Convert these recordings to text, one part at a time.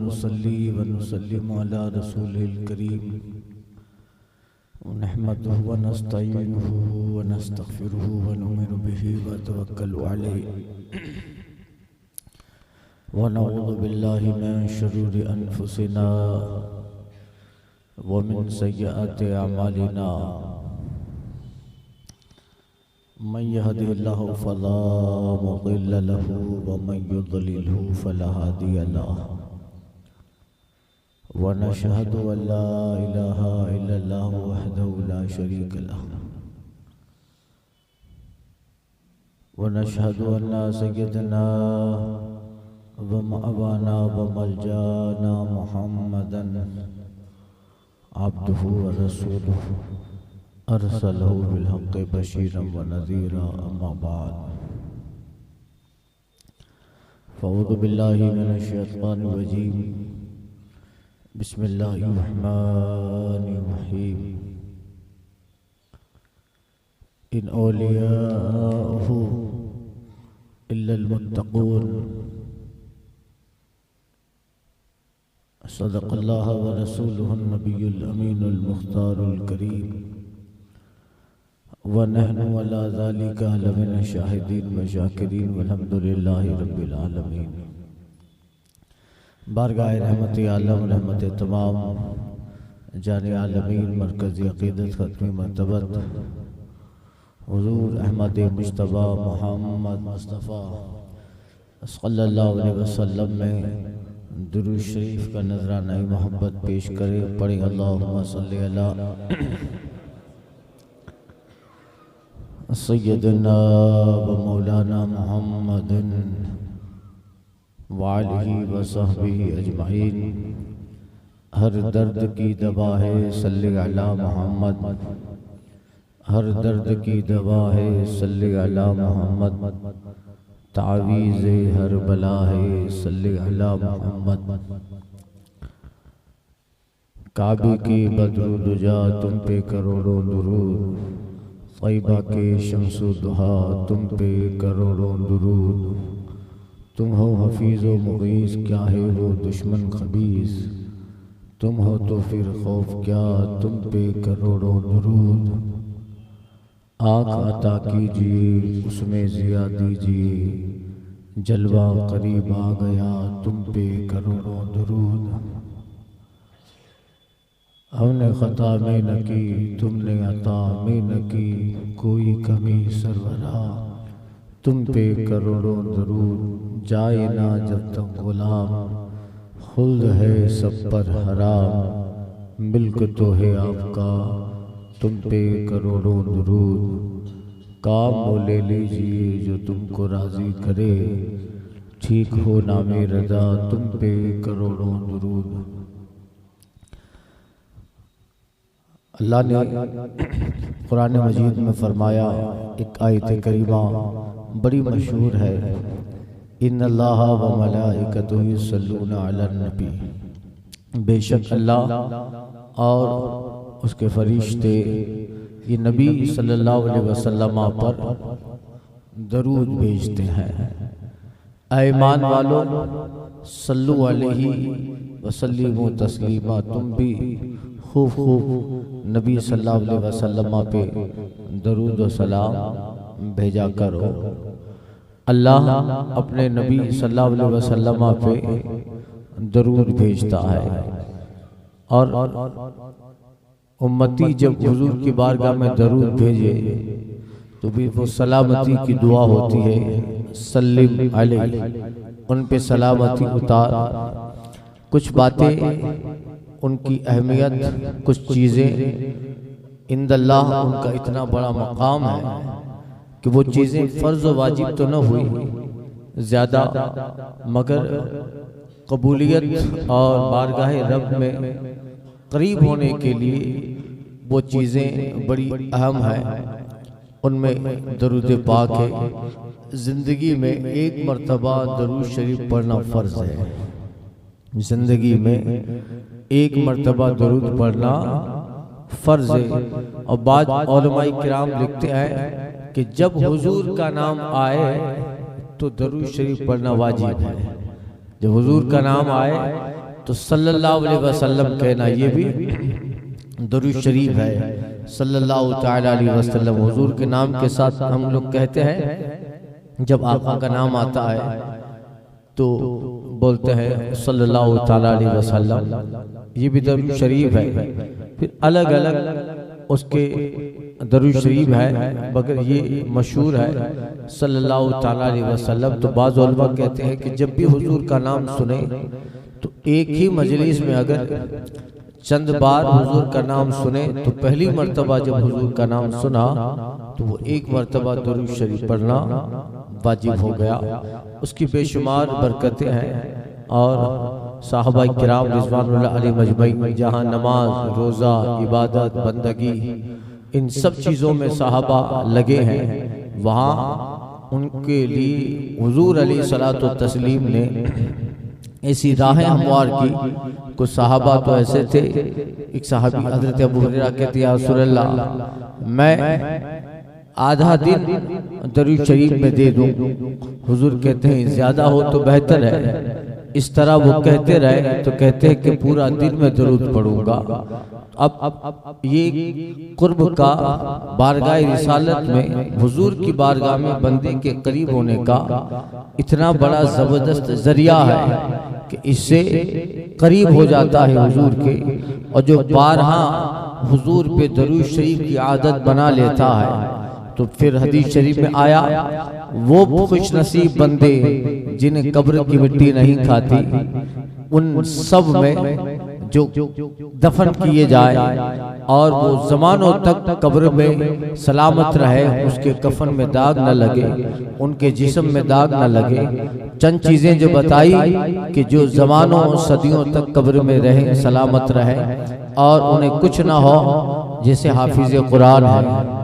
नुसल्ली व नुसल्लिमु अला रसूलिल करीम व नहमदुहु व नस्तईनुहु व नस्तगफिरुहु व नुमिनु बिही व नतवक्कलु अलैहि व नऊज़ु बिल्लाहि मिन शुरूरि अनफुसिना व मिन सय्यिआति अमालिना मन यहदिहिल्लाहु फला मुदिल्ल लहु व मन युद्लिलहु फला हादिय लहु व नशहदु अन ला इलाहा इल्लल्लाहु वहदहु ला शरीक लहु व नशहदु अन्ना सय्यदना व मअवाना व मलजाना मुहम्मदन अब्दुहु व रसूलुहु अरसलहु बिलहक़्क़ि बशीरन व नज़ीरा अम्मा बाद फ़अऊज़ु बिल्लाहि मिनश शैतानिर रजीम बिस्मिल्लाहिर रहमानिर रहीम इन औलियाहु इल्लल मुत्तक़ून सदक़ल्लाहु व रसूलुहुन नबियुल अमीनुल मुख्तारुल करीम व नहनु अला ज़ालिका लमिन शाहिदीन व शाकिरीन वल्हम्दुलिल्लाहि रब्बिल आलमीन। बारगाह रहमत आलम रहमत तमाम जाने आलमीन मरकज़ी अक़ीदत ख़त्मी मरतबत हुज़ूर अहमद मुज्तबा मुहम्मद मुस्तफ़ा सल्लल्लाहु अलैहि वसल्लम में दुरूद शरीफ का नजराना मोहब्बत पेश करे। पढ़े अल्लाहुम्मा सल्लि अला सय्यदना व मौलाना मुहम्मदिन व आलिहि व सहबिहि अजमाइन। हर दर्द की दवा है सल्ले अला मोहम्मद, हर दर्द की दवा है सल्ले अला मोहम्मद, तावीज़ हर बला है सल्ले अला मोहम्मद। काबे की बद्र दुजा तुम पे करोड़ों दुरूद, तैयबा के शम्सु दुहा तुम पे करोड़ों दुरूद। तुम हो हफीज़ व मुगीस, क्या है वो दुश्मन खबीस, तुम हो तो फिर खौफ क्या तुम पे करोड़ों दुरूद। आँख अता कीजिए उसमें ज़िया दीजिए, जलवा करीब आ गया तुम पे करोड़ों दुरूद। हमने ख़ता में न की तुमने अता में न की, कोई कमी सरवरा तुम पे करोड़ों दुरूद। जाए ना जब तक गुलाम, खुल्द है सब पर हराम, मिल्क तो है आपका तुम पे करोड़ों दुरूद। काम वो ले लीजिए जो तुमको राज़ी करे, ठीक हो नामे रज़ा तुम पे करोड़ों दुरूद। अल्लाह ने कुरान मजीद में फरमाया, एक आयत करीमा बड़ी मशहूर है, इन्नल्लाह व मलाइकतुहु युसल्लूना अलन नबी। बेशक अल्लाह और उसके फरिश्ते ये नबी सल्लल्लाहु अलैहि वसल्लम पर दरूद भेजते हैं। ऐ ईमान वालों सल्लु अलैहि वसल्लिमु तस्लीमा, तुम भी खूब खूब नबी सल्लल्लाहु अलैहि वसल्लम पे दरूद व सलाम भेजा करो। अल्लाह अपने नबी सल्लल्लाहु अलैहि वसल्लम पे दरूद भेजता है और उम्मती जब हुजूर की बारगाह में दरूद भेजे तो भी वो सलामती की दुआ होती है, सल्लिम अलैहि, उन पे सलामती उतार। कुछ बातें उनकी अहमियत, कुछ चीज़ें इंदल्लाह उनका इतना बड़ा मकाम है कि वो चीज़ें फ़र्ज़ व वाजिब तो न हुई ज़्यादा, मगर कबूलियत और बारगाह रब में करीब होने के लिए वो चीज़ें बड़ी अहम हैं। उनमें दरूद पाक है। ज़िंदगी में एक मर्तबा दरूद शरीफ पढ़ना फ़र्ज़ है, ज़िंदगी में एक मर्तबा दरूद पढ़ना फ़र्ज़ है। और बाद उलमाए किराम लिखते हैं कि जब हुजूर का नाम आए तो दरूद शरीफ पढ़ना वाजिब है। जब हुजूर का नाम आए तो सल्लल्लाहु अलैहि वसल्लम कहना ये भी दुरूद शरीफ है। सल्लल्लाहु ताला अलैहि वसल्लम हुजूर के नाम के साथ हम लोग कहते हैं, जब आका का नाम आता है तो बोलते हैं सल्लल्लाहु ताला अलैहि वसल्लम, ये भी दुरूद शरीफ है। फिर अलग अलग उसके दुरूद शरीफ है, मगर ये मशहूर है सल्लल्लाहु ताला अलैहि वसल्लम। तो बाज़ उलमा कहते हैं कि जब भी हुजूर का नाम सुने तो एक ही मजलिस में अगर चंद बार हुजूर का नाम सुने तो पहली मर्तबा जब हुजूर का नाम सुना तो वो एक मर्तबा दुरूद शरीफ पढ़ना वाजिब हो गया। उसकी बेशुमार बरकतें हैं और साहबा किराम रिज़वानुल्लाह अलैहिम अजमईन जहाँ नमाज, रोज़ा, इबादत, बंदगी, इन सब चीज़ों में साहबा लगे हैं, वहाँ उनके लिए हुजूर अलैहिस्सलातु तस्लीम ने ऐसी राहें हमवार की। कुछ साहबा तो ऐसे थे, एक साहबी हज़रत अबू हुरैरा कहते या रसूलल्लाह मैं आधा दिन दुरूद शरीफ में दे दूं। हुजूर कहते हैं ज़्यादा हो तो बेहतर है। इस तरह वो कहते रहे तो कहते हैं कि पूरा दिन में दुरूद पढ़ूंगा। अब ये कुर्ब का बारगाह रिसालत में हुजूर की बारगाह में बंदे के करीब होने का इतना बड़ा ज़बरदस्त ज़रिया है कि इससे करीब हो जाता है हुजूर के। और जो बारहा हुजूर पे दुरूद शरीफ की आदत बना लेता है तो फिर हदीस शरीफ में आया वो खुश नसीब बंदे जिन्हें कब्र की मिट्टी नहीं खाती, उन सब में जो दफन किए जाए और वो ज़मानों तक कब्र में सलामत रहे, उसके कफन में दाग न लगे, उनके जिस्म में दाग न लगे। चंद चीज़ें जो बताई कि जो ज़मानों सदियों तक कब्र में रहे, सलामत रहे और उन्हें कुछ ना हो, जैसे हाफिज़ कुरान है,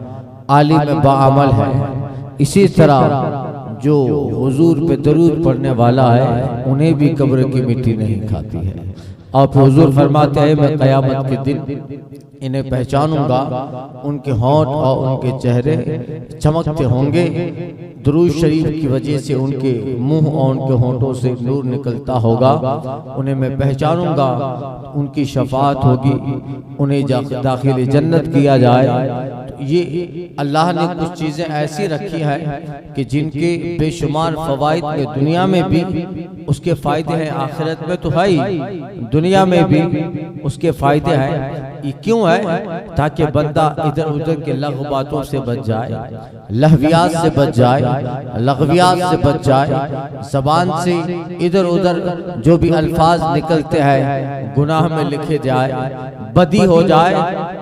आलिम बाअमल है। इसी तरह जो हुजूर पे दरूद पढ़ने वाला है उन्हें भी कब्र की मिट्टी नहीं खाती है। और हुजूर फरमाते हैं मैं क़यामत के दिन इन्हें पहचानूंगा, उनके होंठ और उनके चेहरे चमकते होंगे, दुरूद शरीफ की वजह से उनके मुंह और उनके होंठों से नूर निकलता होगा, उन्हें मैं पहचानूंगा, उनकी शफाअत होगी, उन्हें दाखिल जन्नत किया जाए। ये अल्लाह ने कुछ चीज़ें ऐसी रखी है कि जिनके बेशुमार फ़वाइद में दुनिया में भी उसके फ़ायदे हैं, आखिरत में तो है ही, दुनिया में भी उसके फ़ायदे हैं। ये क्यों है? ताकि बंदा इधर उधर के लग़्व बातों से बच जाए, लहवियात से बच जाए, लग़वियात से बच जाए, ज़बान से इधर उधर जो भी अल्फाज निकलते हैं गुनाह में लिखे जाए, बदी हो जाए।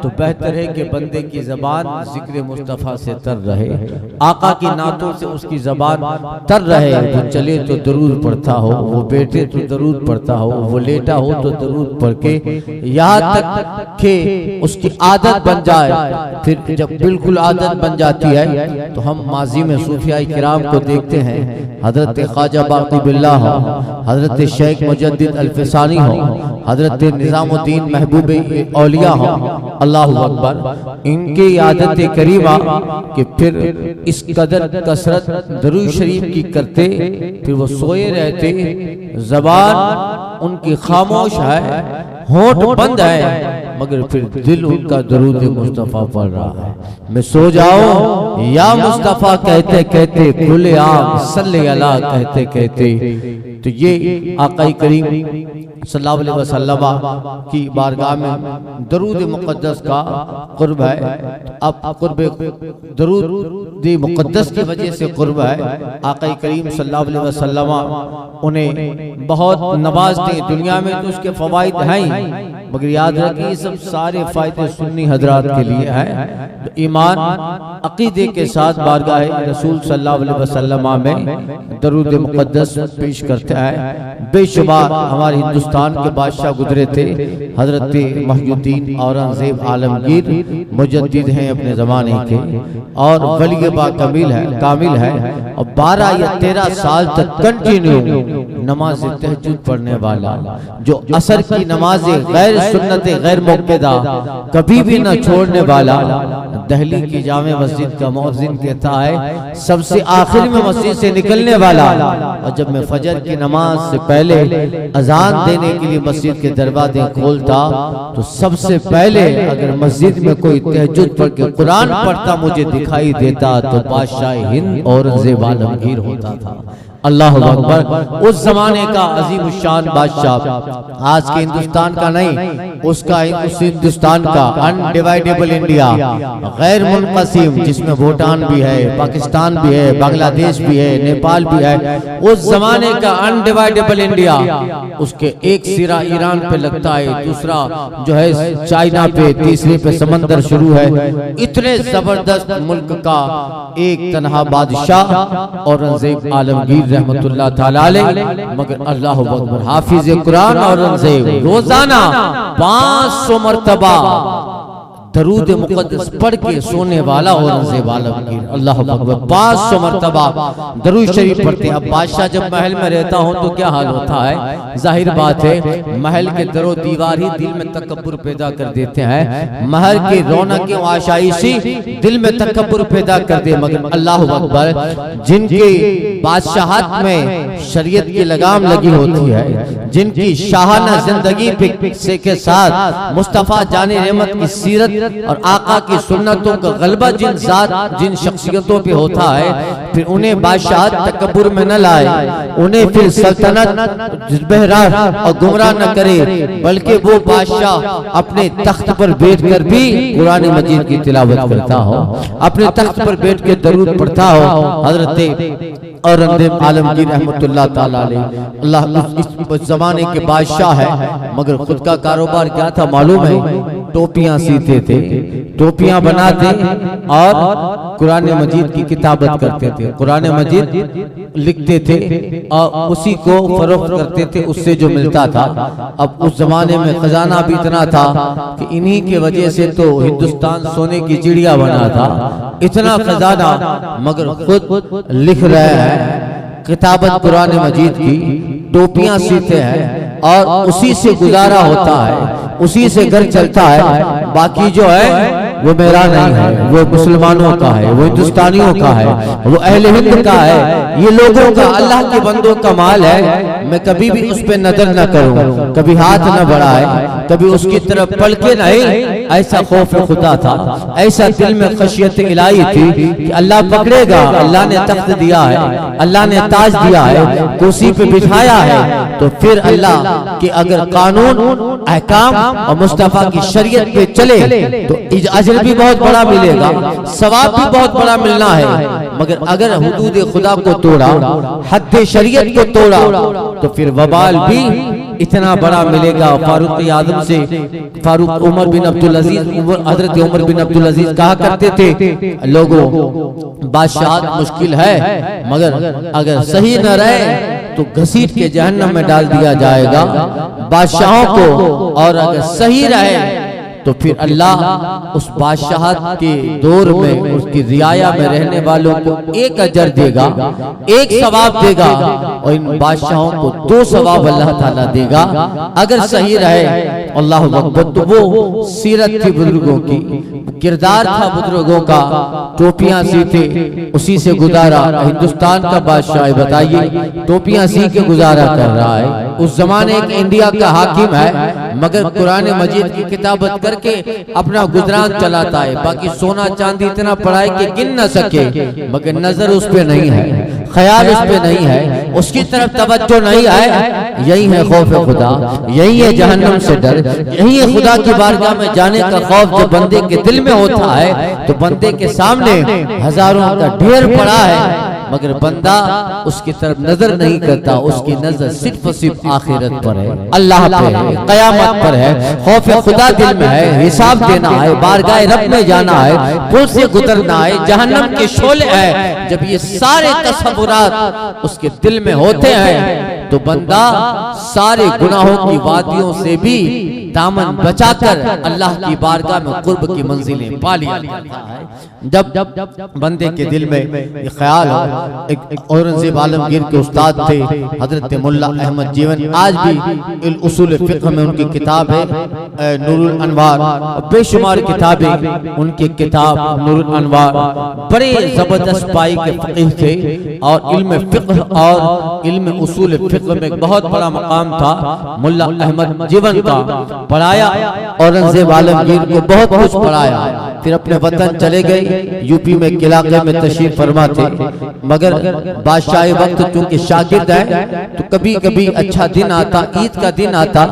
तो बेहतर है कि बंदे की ज़बान ज़िक्र मुस्तफ़ा से तर रहे, आका की नातों से उसकी ज़बान तर रहे। वो चले तो दरूद पढ़ता हो, वो बैठे तो दरूद पढ़ता हो, वो लेटा हो तो दरूद पढ़ के यहाँ तक कि उसकी आदत बन जाए। फिर जब बिल्कुल आदत बन जाती है तो हम माजी में सूफिया किराम को देखते हैं, हज़रत ख्वाजा बाक़ी बिल्लाह हो, हज़रत शेख मुजद्दिद अल्फसानी हो, हज़रत निज़ामुद्दीन महबूब औलिया हो, अल्लाहु अकबर, इनकी आदत करीमा कि फिर इस कदर कसरत दुरूद शरीफ की करते, फिर वो सोए रहते, ज़बान उनकी खामोश है, होंठ बंद है, मगर फिर दिल उनका दुरूद मुस्तफ़ा पढ़ रहा है। मैं सो जाऊं या मुस्तफ़ा कहते कहते, खुले आम सल्ले अला कहते कहते। तो ये आक़ाई करीम सल्लल्लाहु अलैहि वसल्लम की बारगाह में दरूद मुक़द्दस का क़ुर्ब है। अब क़ुर्ब दरूद मुक़द्दस की वजह से क़ुर्ब है। आक़ाई करीम सल्लल्लाहु अलैहि वसल्लम उन्हें बहुत नवाजते, दुनिया में तो उसके फ़वाइद हैं, मगर याद रखिए सब सारे फ़ायदे सुन्नी हजरात के लिए हैं। तो ईमान अक़ीदे के साथ बारगाह रसूल सल्लल्लाहु अलैहि वसल्लम में दरूद मुक़द्दस पेश करते हैं। बेशुमार हमारे हिंदुस्तान के बादशाह गुजरे थे, हजरत मुहियुद्दीन औरंगज़ेब आलमगीर मुजद्दिद हैं अपने ज़माने के, और वली बा कामिल है, और 12 या 13 साल तक कंटिन्यू नमाज तहज्जुद पढ़ने वाला, जो असर की नमाज गैर सुन्नत गैर मुक्तदा कभी भी न छोड़ने वाला। दिल्ली की जामे मस्जिद का मुअज्जिन कहता है सबसे आखिर में मस्जिद से निकलने वाला, और जब मैं फजर की नमाज से पहले अजान देने के लिए मस्जिद के दरवाजे खोलता तो सबसे पहले अगर मस्जिद में कोई तहज्जुद पढ़ के कुरान पढ़ता मुझे दिखाई देता तो बादशाह हिंद औरंगजेब आलमगीर होता था। अल्लाह अकबर। उस जमाने का अजीम शान बादशाह, आज के हिंदुस्तान का नहीं, उसका उस हिंदुस्तान का अनडिवाइडेबल इंडिया, गैर मुनक़सिम, जिसमें भूटान भी है, पाकिस्तान भी है, बांग्लादेश भी है, नेपाल भी है, उस जमाने का अनडिवाइडेबल इंडिया, उसके एक सिरा ईरान पे लगता है, दूसरा जो है चाइना पे, तीसरे पे समंदर शुरू है। इतने जबरदस्त मुल्क का एक तनहा बादशाह औरंगजेब आलमगीर रहमतुल्लाह ताला अलैह। मगर अल्लाह अकबर, हाफिज कुरान औरंगजेब रोजाना 500 मरतबा दरूद मुक़द्दस पढ़ के सोने वाला औरंगजेब आलमगीर। अल्लाह अकबर, 500 मरतबा दरूद शरीफ पढ़ते। अब बादशाह जब महल में रहता हो तो क्या हाल होता है, जाहिर बात है महल के दरो दीवार ही दिल में तकब्बुर पैदा कर देते हैं, महल की रौनक और आशाइशी दिल में तकब्बुर पैदा कर दे। मगर अल्लाह अकबर, जिनके बादशाहत में शरीयत की लगाम लगी होती है, जिनकी शाहाना जिंदगी पे के साथ मुस्तफा जाने रहमत की सीरत और आका की सुन्नतों का गलबा जिन शख्सियतों पे होता है, फिर उन्हें बादशाहत तकब्बुर में न लाए, उन्हें फिर सल्तनत बहरा और गुमराह न करे, बल्कि वो बादशाह अपने तख्त पर बैठ कर भी कुरान मजीद की तिलावत करता हो, अपने तख्त पर बैठ के दरूद पढ़ता हो। हजरत औरंगजेब आलमगीर रहमतुल्लाह ताला अलैह, अल्लाह इस जमाने के बादशाह है, मगर खुद का कारोबार क्या था मालूम है? टोपियां सीते थे, टोपियां बनाते और कुरान मजीद की किताबत करते थे, कुरान मजीद लिखते थे और उसी को फरोख्त करते थे, उससे जो मिलता था। अब उस जमाने में खजाना भी इतना था कि इन्हीं के वजह से तो हिंदुस्तान सोने की चिड़िया बना था, इतना खजाना। मगर खुद लिख रहे हैं किताबत कुरान मजीद की, टोपियां सीते हैं और उसी से गुजारा होता है, उसी से घर चलता है। बाकी जो है वो मेरा नहीं है, वो मुसलमानों का है, वो हिंदुस्तानियों का है, वो अहले हिंद का है, ये लोगों का, अल्लाह के बंदों का माल है। मैं कभी भी उस पे नजर न करूं, कभी हाथ न बढ़ाए, कभी उसकी तरफ पलके नहीं। ऐसा खौफ खुदा था, ऐसा दिल में खशियत इलाही थी कि अल्लाह पकड़ेगा, अल्लाह ने तख्त दिया है, अल्लाह ने ताज दिया है, कुर्सी पे बिठाया है, तो फिर अल्लाह के अगर कानून अहकाम और मुस्तफा की शरीयत पे चले तो अजर भी बहुत बड़ा मिलेगा, सवाब भी बहुत बड़ा मिलना है। मगर अगर हुदूद खुदा को तोड़ा, हद शरीयत को तोड़ा, तो फिर वबाल भी इतना बड़ा मिलेगा। फारूक आजम से फारूक उमर बिन अब्दुल अजीज, हजरत उमर बिन अब्दुल अजीज कहा करते थे, लोगों बादशाहत मुश्किल है, मगर अगर सही न रहे तो घसीट के जहन्नम में डाल दिया जाएगा बादशाहों को, और अगर सही रहे तो फिर अल्लाह उस बादशाहत के दौर में उसकी रियाया में रहने वालों को एक अजर देगा, एक सवाब देगा, और इन बादशाहों को 2 सवाब अल्लाह ताला देगा अगर सही रहे। अल्लाह अकबर। तो वो सीरत थी बुजुर्गों की, किरदार था बुजुर्गों का, टोपियां सीते उसी से गुजारा। हिंदुस्तान का बादशाह है, बताइए टोपियां सी के गुजारा कर रहा है। उस जमाने के इंडिया का हाकिम है, मगर कुरान मजीद की किताबत करके अपना गुजरान चलाता है। बाकी सोना चांदी इतना पड़ा है कि गिन न सके, मगर नजर उस पे नहीं है, ख्याल उस पे नहीं है, उसकी तरफ तवज्जो नहीं है। यही है खौफ खुदा, यही है जहन्नम से डर, यही है खुदा की बारगाह में जाने का खौफ जो बंदे के दिल में होता है। तो बंदे के सामने हजारों का ढेर पड़ा है, मगर बंदा उसकी तरफ नजर नहीं करता, उसकी नजर सिर्फ और सिर्फ आखिरत पर है, अल्लाह पे है, कयामत पर है। खौफ खुदा दिल में है, हिसाब देना है, बारगाह रब में जाना है, पुल से गुजरना है, जहन्नम के शोले है। जब ये सारे तसव्वुरात उसके दिल में होते हैं तो बंदा सारे गुनाहों की वादियों से भी दामन बचाकर अल्लाह की बारगाह में कुर्ब की मंजिलें पा लिया जाता है। जब बंदे के दिल में ये ख्याल हो, एक औरंगजेब आलमगीर के उस्ताद थे हजरत मुल्ला अहमद जीवन, आज भी उसूल फिक्र में उनकी किताब है नूरुल अनवार, बेशुमार किताबें उनकी किताब नूरुल अनवार, बड़े जबरदस्त पाई के फकीह थे और इल्म फिक्र और इल्म उसूल फिक्र में बहुत बड़ा मकाम था मुल्ला अहमद जीवन का। पढ़ाया औरंगजेब आलमगीर को बहुत कुछ पढ़ाया, फिर अपने वतन चले गए, यूपी में एक इलाके में तशरीफ फरमा थे, मगर बादशाह वक्त चूंकि शागिर्द है तो कभी कभी अच्छा दिन आता, ईद का दिन आता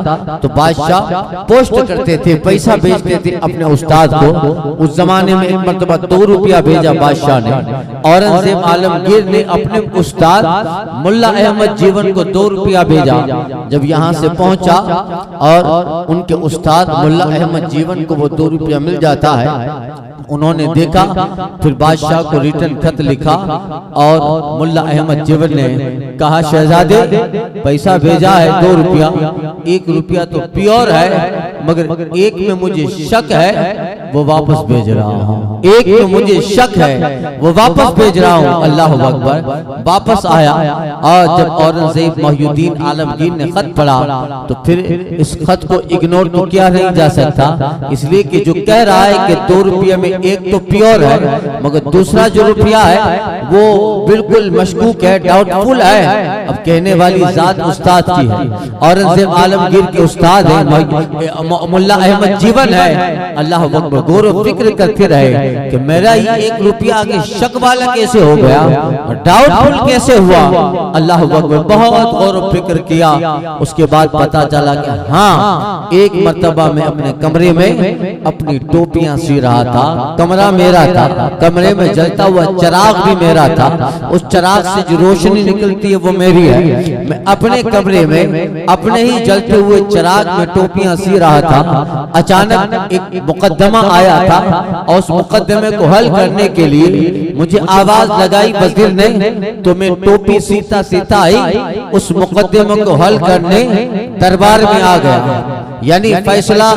तो बादशाह पोस्ट करते थे, पैसा भेजते थे अपने उस्ताद को। उस जमाने में एक मरतबा 2 रुपया भेजा बादशाह ने, औरंगजेब आलमगीर ने अपने उस्ताद मुल्ला अहमद जीवन को 2 रुपया भेजा। जब यहाँ से पहुंचा और उनके उस्ताद मुल्ला अहमद जीवन को वो 2 रुपया मिल जाता है, उन्होंने देखा, फिर बादशाह को रिटर्न खत लिखा और मुल्ला अहमद जीवन ने कहा शहजादे पैसा भेजा है 2 रुपया, 1 रुपया तो प्योर है मगर एक में मुझे शक है वो वापस भेज रहा हूँ, एक में मुझे शक है वो वापस भेज रहा हूँ। अल्लाह अकबर। वापस आया और जब औरंगजेब मोहिउद्दीन आलमगीर ने खत पढ़ा तो फिर इस खत को इग्नोर तो किया नहीं जा सकता, इसलिए कि जो कह रहा है कि 2 रुपये में एक तो प्योर है मगर दूसरा जो रुपया है वो बिल्कुल मशकूक है, डाउटफुल है। अब कहने वाली जात उस्ताद की है, औरंगजेब आलमगीर के उस्ताद है, मुल्ला अहमद जीवन है। अल्लाह अकबर। गौर व फिक्र करते रहे कि मेरा ये 1 रुपया आगे शक वाला कैसे हो गया और डाउटफुल कैसे हुआ। अल्लाह अकबर। बहुत गौर व फिक्र किया, उसके बाद पता चला कि हाँ, एक मर्तबा में अपने कमरे में अपनी टोपियां सी रहा था, कमरा मेरा था, कमरे में जलता हुआ चिराग भी मेरा था, उस चिराग से जो रोशनी निकलती है वो मेरी है। मैं अपने कमरे में अपने ही जलते हुए चिराग में टोपियां सी रहा था। अचानक एक मुकद्दमा आया था और उस मुकद्दमे को हल करने के लिए मुझे आवाज लगाई वजीर ने, तो मैं टोपी सीता सीता आई उस मुकद्दमे को हल करने दरबार में आ गया, यानी फैसला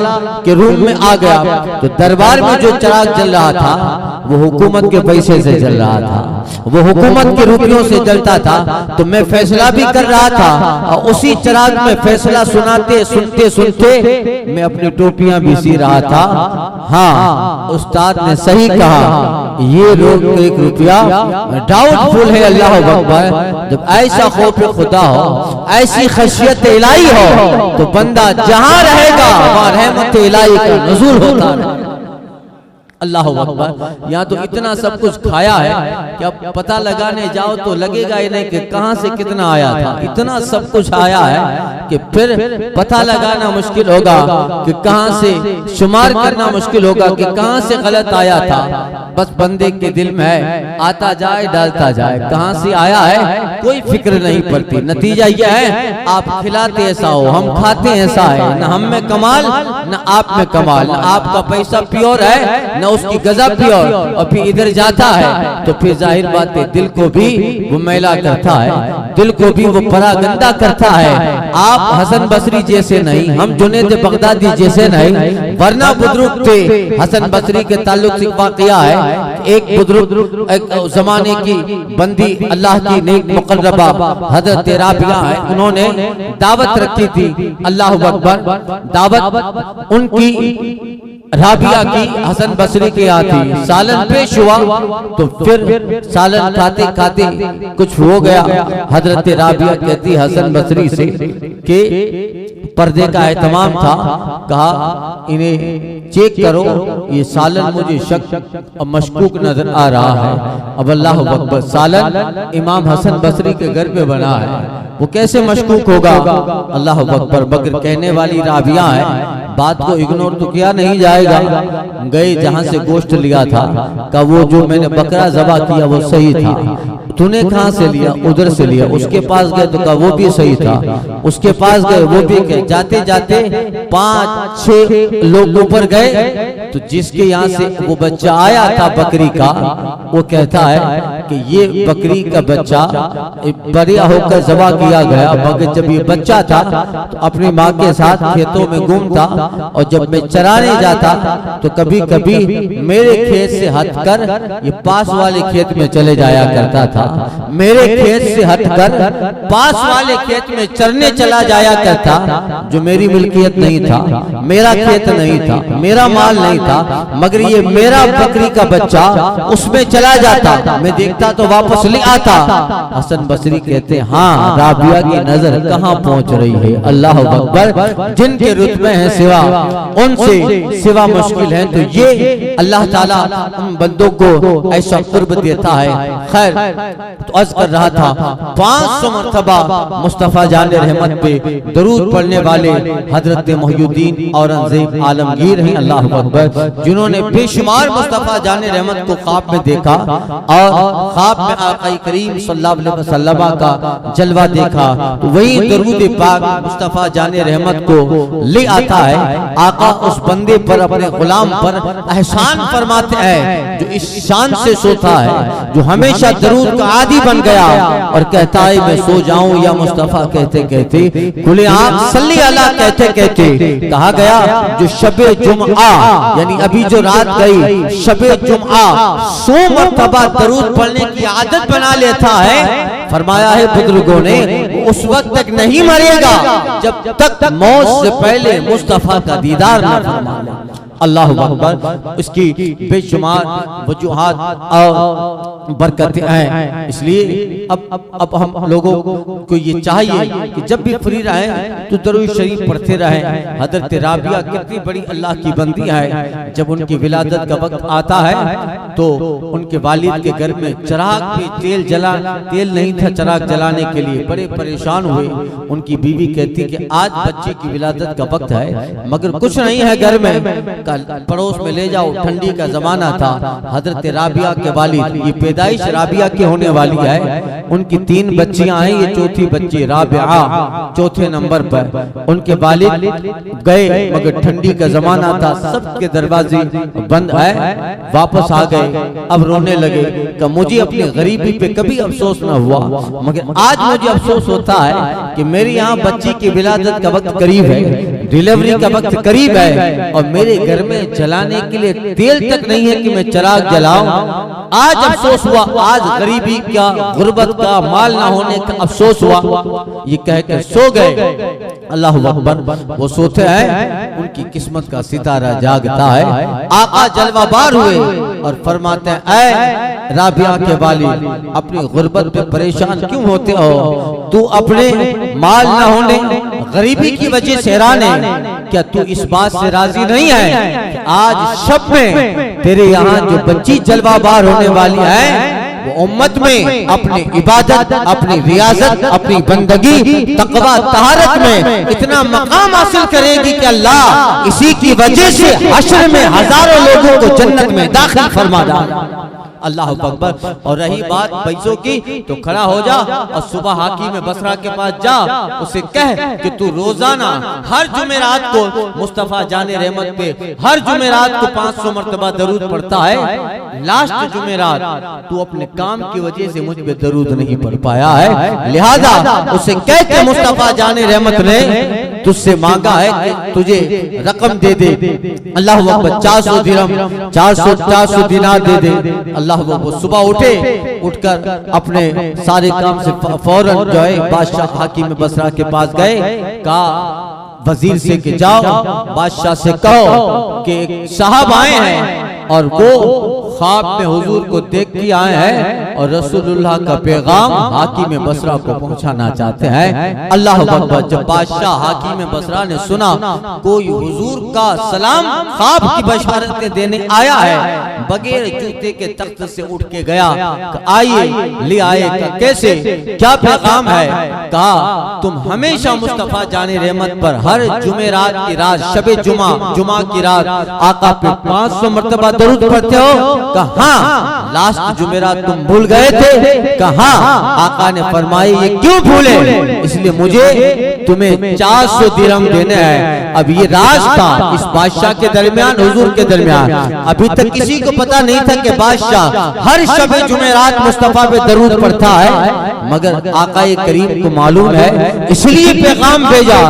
के रूम में आ गया। तो दरबार में जो चिराग जल रहा था वो हुकूमत के पैसे से जल रहा था, वो हुकूमत के रुपयों से जलता था, तो मैं फैसला भी कर रहा था और उसी चिराग में फैसला सुनाते सुनते सुनते मैं अपनी टोपियां भी सी रहा था। हाँ, उस्ताद ने सही कहा, ये लोग 1 रुपया डाउटफुल है। अल्लाह अकबर। जब ऐसा खौफ खुदा हो, ऐसी खशियत इलाही हो तो बंदा जहां रहेगा वहां रहमत इलाही का नुज़ूल होता है। अल्लाह अकबर। यहाँ तो इतना सब कुछ खाया है कि अब पता लगाने जाओ तो लगेगा ही नहीं कि कहाँ से कितना आया था, इतना सब कुछ आया है कि फिर पता लगाना मुश्किल होगा कि कहाँ से शुमार करना मुश्किल होगा कि कहाँ से गलत आया था। बस बंदे के दिल में है, आता जाए डालता जाए, कहाँ से आया है कोई फिक्र नहीं पड़ती। नतीजा यह है आप खिलाते ऐसा हो, हम खाते ऐसा है, न हम में कमाल न आप में कमाल, न आपका पैसा प्योर है न उसकी गजब प्योर, और फिर इधर जाता है तो फिर जाहिर बात है दिल को भी वो मैला करता है, दिल को भी वो परागंदा करता है। आप हसन बसरी जैसे नहीं, हम जुनैद बगदादी जैसे नहीं, वरना बुजुर्ग थे। हसन बसरी के ताल्लुक से वाकया है, एक बुजुर्ग एक जमाने की बंदी अल्लाह की नेक मुकर्रबा हजरत राबिया है, उन्होंने दावत रखी थी। अल्लाह अकबर। दावत उनकी राबिया की हसन बसरी के यहाँ थी, सालन पेश हुआ तो फिर सालन खाते खाते कुछ हो गया। हजरत राबिया कहती हसन बसरी से कि पर्दे का एहतमाम था, कहा इन्हें चेक करो, ये सालन मुझे शक और मशकूक नजर आ रहा है। अब अल्लाह अकबर, सालन इमाम हसन बसरी के घर पे बना है, वो कैसे मशकूक होगा। अल्लाह अकबर। मगर कहने वाली राबिया है, बात को इग्नोर तो किया नहीं जाएगा। गए जहां से गोश्त लिया था, का वो जो मैंने बकरा ज़बा किया वो सही था, तूने कहाँ से लिया? उधर से लिया। उसके पास गए तो कहा वो भी सही था, उसके पास गए वो भी गए। जाते जाते 5-6 लोग ऊपर गए तो जिसके यहाँ से वो बच्चा आया था बकरी का, वो कहता है कि ये बकरी का बच्चा बरिया होकर जबा किया गया, मगर जब ये बच्चा था तो अपनी माँ के साथ खेतों में घूमता और जब मैं चराने जाता तो कभी कभी मेरे खेत से हटकर ये पास वाले खेत में चले जाया करता था। मेरे खेत से हटकर पास वाले खेत में चरने चला जाया करता, जो मेरी मिल्कियत नहीं था, मेरा खेत नहीं था, मेरा माल नहीं था, मगर ये मेरा बकरी का बच्चा उसमें चला जाता, मैं देखता तो वापस ले आता। हसन बसरी कहते हैं हाँ, राबिया की नजर कहाँ पहुंच रही है। अल्लाह अकबर। जिनके रुतबे हैं सिवा, उनसे सिवा मुश्किल है। तो ये अल्लाह ताला उन बंदों को ऐसा कुर्ब देता है। खैर, तो अर्ज कर रहा था 500 मरतबा मुस्तफा जाने रहमत पे दरूद पढ़ने वाले हजरत मोहिउद्दीन औरंगजेब आलमगीर हैं, अल्लाह अकबर, जिन्होंने बेशुमार मुस्तफा जाने रहमत को ख्वाब में देखा और ख्वाब में आका करीम सल्लल्लाहु अलैहि वसल्लम का जलवा देखा। तो वही दरूद पाक मुस्तफा जाने रहमत को ले आता है। आका उस बंदे पर, अपने गुलाम पर एहसान फरमाते हैं जो इस शान से सोता है, जो हमेशा दरूद का आदी बन गया और कहता है मैं सो जाऊं या मुस्तफा कहते कहते खुले आँख सल्ली अला कहते कहते कहा गया जो शबे जुम्आ, यानी अभी जो रात गई शबे जुम्आ 100 मरतबा दरूद पढ़ने की आदत बना लेता है। फरमाया है बुजुर्गों ने उस वक्त तक नहीं मरेगा जब तक मौत से पहले मुस्तफा का दीदार न फरमा ले। अल्लाह अकबर। इसकी बेशुमार वजूहात और बरकतें हैं। इसलिए अब हम लोगों को ये चाहिए कि जब भी फ्री रहे तो दरूद शरीफ पढ़ते रहें। हजरत राबिया कितनी बड़ी अल्लाह की बंदी है। जब उनकी विलादत का वक्त आता है तो उनके वालिद के घर में चिराग पे तेल नहीं था चिराग जलाने के लिए, बड़े परेशान हुए। उनकी बीवी कहती कि आज बच्चे की विलादत का वक्त है मगर कुछ नहीं है घर में, पड़ोस में ले जाओ, ठंडी का जमाना था। हजरत राबिया के वालिद, ये पैदाइश राबिया की होने वाली है, उनकी 3 बच्चियां हैं, ये चौथी बच्ची राबिया चौथे नंबर पर। उनके वालिद गए मगर ठंडी का जमाना था, सबके दरवाजे बंद है, वापस आ गए। अब रोने लगे कि मुझे अपनी गरीबी पे कभी अफसोस न हुआ मगर आज मुझे अफसोस होता है कि मेरे यहाँ बच्ची की विलादत का वक्त करीब है, डिलीवरी का वक्त करीब है और मेरे घर में जलाने के लिए तेल तक नहीं है कि मैं चिराग जलाऊं। आज अफसोस हुआ, आज गरीबी का, गुर्बत का, माल ना होने का अफसोस हुआ। ये कहकर सो गए। अल्लाह अकबर। वो सोते हैं, उनकी किस्मत का सितारा जागता है। आका जलवाबार हुए और फरमाते हैं ऐ राबिया के वालिद, अपनी गुर्बत पे परेशान क्यों होते हो? तू अपने माल ना होने, गरीबी की वजह से हैरान है, क्या तू इस बात से राजी नहीं है कि आज शब में तेरे यहाँ जो बच्ची जलवाबार होने वाली है वो उम्मत में अपनी इबादत, अपनी रियाजत, अपनी बंदगी, तकवा, तहारत में इतना मकाम हासिल करेगी कि अल्लाह इसी की वजह से हश्र में हजारों लोगों को जन्नत में दाखिल फरमा डाला। अल्लाह अकबर। और रही बात पैसों की तो खड़ा हो जा और सुबह हाकिम बसरा के पास जा, उसे कह कि तू रोजाना हर जुमेरात को मुस्तफा जाने रहमत पे हर जुमेरात को 500 मरतबा दरूद पढ़ता है। लास्ट जुमेरात तू अपने काम की वजह से मुझ पे दरूद नहीं पढ़ पाया है, लिहाजा उसे कह के मुस्तफा जाने रहमत ने तुझसे मांगा है कि तुझे रकम दे दे। अल्लाह अकबर। 400 दिरहम, 400 दिनार दे दे। अल्लाह वो सुबह उठकर अपने सारे काम से फौरन जो है बादशाह हाकिम बसरा के पास गए। कहा वजीर से कि जाओ बादशाह से कहो कि एक साहब आए हैं और वो ख्वाब में हुजूर को देख के आए हैं और रसूलुल्लाह का पैगाम हाकिम बसरा को पहुंचाना चाहते हैं। अल्लाह अकबर। जब बादशाह हाकिम बसरा ने सुना कोई हुजूर का सलाम ख्वाब की बशारत देने आया है, बगैर जूते के तख्त से उठ के गया, आइए ले आए। कैसे, क्या पैगाम है? कहा तुम हमेशा मुस्तफा जाने रहमत पर हर जुमेरात की रात, शबे जुमा की रात आका पे 500 मरतबा दरूद पढ़ते हो? कहा हाँ, लास्ट जुमेरात तुम भूल भूल गए थे? कहा आका ने फरमाया ये क्यों भूले? इसलिए मुझे तुम्हें 400 दिरहम देने हैं। अब ये राज था इस बादशाह के दरमियान, हुजूर के दरमियान। अभी तक किसी को पता नहीं था कि बादशाह हर शब जुमेरात मुस्तफा पे दरूद पढ़ता है, मगर आका करीम को मालूम है, इसलिए पैगाम भेजा।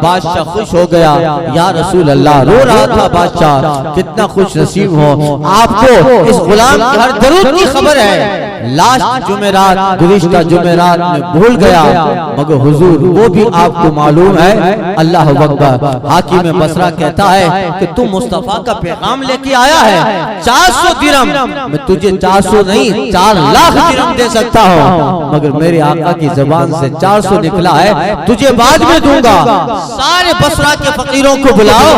बादशाह खुश हो गया, या रसूल अल्लाह, रो रहा था बादशाह, कितना खुश नसीब हो, आपको इस गुलाम की हर दरूद की खबर है। लास्ट जुमेरात, गुज़िश्ता जुमेरात में भूल गया, मगर हुजूर वो भी आपको मालूम है। अल्लाह अकबर। हाकिम बसरा कहता है कि तू मुस्तफा का पैगाम लेके आया है, 400 दिरहम, मैं तुझे 400 नहीं 4 लाख दिरहम दे सकता हूँ, मगर मेरे आका की ज़बान से 400 निकला है, तुझे बाद में दूंगा। सारे बसरा के फकीरों को बुलाओ,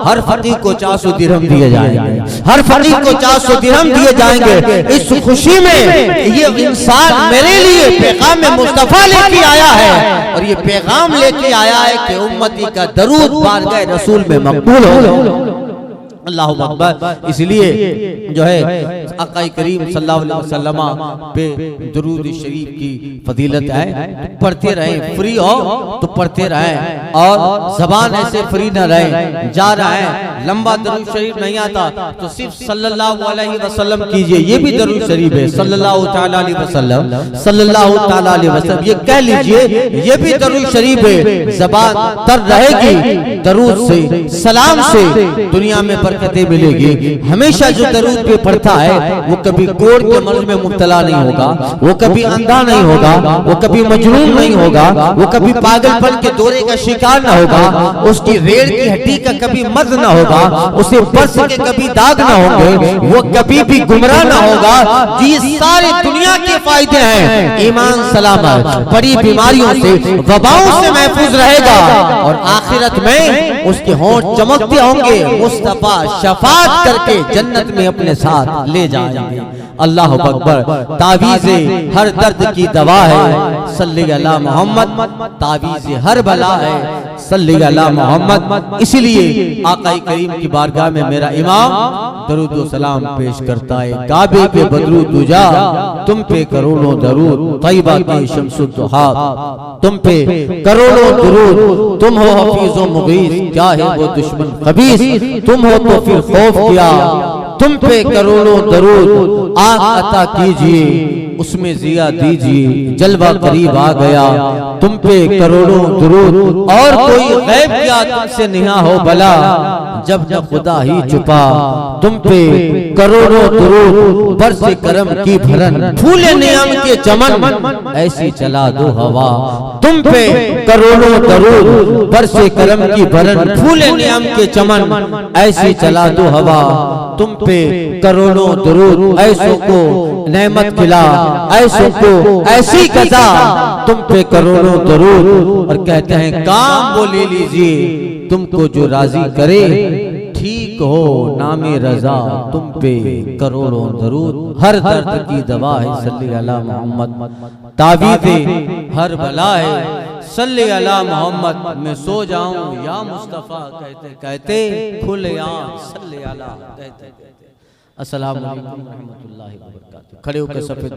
हर फकीर को 400 दिरहम दिए जाएंगे, हर फकीर को 400 दिरहम दिए जाएंगे। इस खुशी में ये इंसान मेरे लिए पैगाम मुस्तफा लेके आया है, और ये पैगाम लेके आया है कि उम्मती का दरूद बारगाह रसूल में मकबूल हो। अल्लाह अकबर। इसलिए जो है आका करीम सल्लल्लाहु अलैहि वसल्लम पे दरूद शरीफ की फजीलत है, पढ़ते रहें, फ्री हो तो पढ़ते रहें, और जबान ऐसे फ्री न रहे। जा रहा है लंबा दरूद शरीफ नहीं आता तो सिर्फ सल्लल्लाहु अलैहि वसल्लम कीजिए, ये भी दरूद शरीफ है, सल्लल्लाहु ताला अलैहि वसल्लम, सल्लल्लाहु ताला अलैहि वसल्लम, ये कह लीजिए, ये भी दरूद शरीफ है। जबान तर रहेगी दरूद से, सलाम से दुनिया में बरकतें मिलेगी। हमेशा जो दरूद पे पढ़ता है वो कभी कोढ़ के मर्ज में मुब्तला नहीं होगा, वो कभी अंधा नहीं होगा, वो कभी मजनून नहीं होगा, वो कभी पागलपन के दौरे का शिकार ना होगा, उसकी रीढ़ की हड्डी का कभी मर्ज ना होगा, उसे बर्स के कभी दाग ना होंगे, वो कभी भी गुमराह ना होगा। ये सारे दुनिया के फायदे हैं, ईमान सलामत, बड़ी बीमारियों से, वबाओं से महफूज रहेगा, और आखिरत में उसके होंठ चमकते होंगे, मुस्तफा शफात करके जन्नत में अपने साथ ले जाएंगे। अल्लाह अकबर। तावीज़े हर दर्द की दवा है, सल्ली अला मोहम्मद, तावीज़े हर बला है, सल्ली अला मोहम्मद। इसलिए आका करीम की बारगाह में मेरा इमाम दरूद व सलाम पेश करता है। काबे के बदरू तुजा, तुम पे करोड़ों दरूद, तैयबा की शम्सुद दुहा, तुम पे करोड़ों दरूद, तुम हो हफीज़ व मुगीस, क्या है वो दुश्मन खबीस, तुम हो तो फिर खौफ किया, तुम पे करोड़ों दरूद, आग अता कीजिए उसमें जिया दीजिए, जलवा करीब आ गया, तुम पे करोड़ों दरूद, और कोई गैब क्या तुमसे निहा हो भला, जब न खुदा ही छुपा, तुम पे करोड़ों दरूद, बरसे करम की भरन, फूले नियम के चमन, ऐसी चला दो हवा, तुम पे करोड़ों दरूद, बरसे करम की भरन, फूले नियम के चमन, ऐसी चला दो हवा, तुम पे करोड़ों दरूद, ऐसों को नेमत खिला, ऐसों को ऐसी कजा, तुम पे करोड़ों दरूद। और कहते हैं काम वो ले लीजिए, तुमको जो राजी करे, ठीक हो नामे रजा, तुम पे करोड़ों दरूद, हर दर्द की दवा है, सल्ली अला मोहम्मद, तावीज़े हर बला है, सल्ली अला मोहम्मद। मैं सो जाऊं या मुस्तफा कहते कहते, खुले आँख सल्ली अला कहते कहते। अस्सलाम वालेकुम रहमतुल्लाहि व बरकातहू। खड़े होकर सफेद